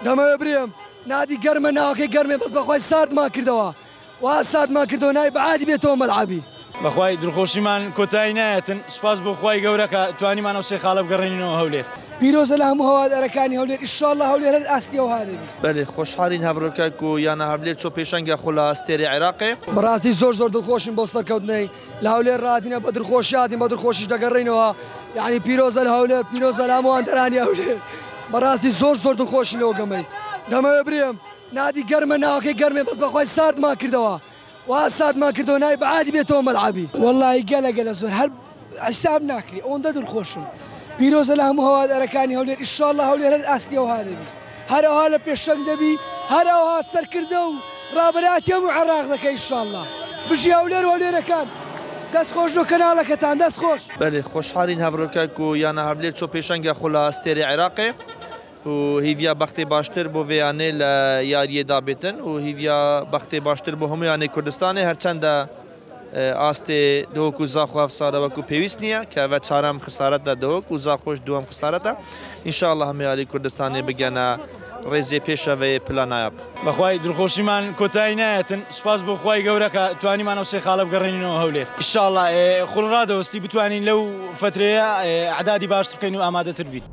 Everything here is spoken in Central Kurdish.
دەمەوێ برێم نادی گەرمە ناوەکەی گەرمێ بەس بەخوای ساردمان کردەوە وا ساردمان کردەوە نای بەعادی بێتەوە مەلعەبی بەخوای دڵخۆشیمان کۆتایی نایەتن سوپاس بۆ خوای گەورە کە توانیمانەوە سێ خاڵە بگەڕێنینەوە هەولێر پیرۆزە لە هەموو هەوادارەکانی هەولێر ئینشاڵڵا هەولێر هەر ئاستیەوە هادەبی بەێ خۆشحاڵین هەڤڕۆکەک و یانە هەولێر چۆ پێشەنگە خۆ لە ئەستێری عێراقێ بەڕاستی زۆر دڵخۆشین بۆ سەرکەوتنەی لە هەولێر ڕاتینە بە دڵخۆشیاتین بە دڵخۆشیش دەگەڕێینەوە یعنی پیرۆزە لە هەولێر پیرۆزە لە هەموو ئەندەرانی هەولێر بەڕاستی زۆر دڵخۆشینەوە گەمەی دەمەوێ برێم نادی گەرمە ناوەکەی گەرمێ بەس بەخوای ساردمان کردەوە وا ساردمان کردەوە نای بەعادی بێتەوە مەلعەبی وەڵڵی گەلە زۆر هەر حساب ناکری ئەوەندە دڵخۆشم پیرۆزە لە هەموو هەوادارەکانی هەولێر ئینشاڵڵا هەولێر هەر ئاستیەوە هادەبی هەرەوها لە پێشەنگ دەبی هەرەوها سەرکردە و ڕابەراتی هەموو عێراق دەکەی ئینشاڵڵا بژی هەولێر هەولێرەکان دەستخۆش و کەناڵەکەتان دەستخۆش بەێ خۆشحاڵین هەڤڕۆکەک و یانە هەولێر چۆ پێشەنگە خۆ لە ئەستێری عێراقێ و هیڤیا بەختێ باشتر بۆ وێیانێ لە یاریەدا بێتن و هیڤیا بەختێ باشتر بۆ هەمویانەی کوردستانê هەرچەندە ئاستێ دۆک و زاخۆ ئەفسارە وەکو پێویست نییە کە بە چارەم خسارەتە دۆک و زاخۆش دووەم خسارەتە ئینشاءڵڵا هەمویانی کوردستانê بگەنە ڕێزێ پێشەوەی پلانایاب بەخوای دڵخۆشیمان کۆتایی نایەتن سوپاس بۆ خوای گەورە کە توانیمانەوە سێ خاڵە بگەڕێنینەوە هەولێر ئینشاءڵڵا خوڵ ڕادەوەستی بتوانین لەو فترەیە عەدادی باشتر بکەین و ئامادەتر بین.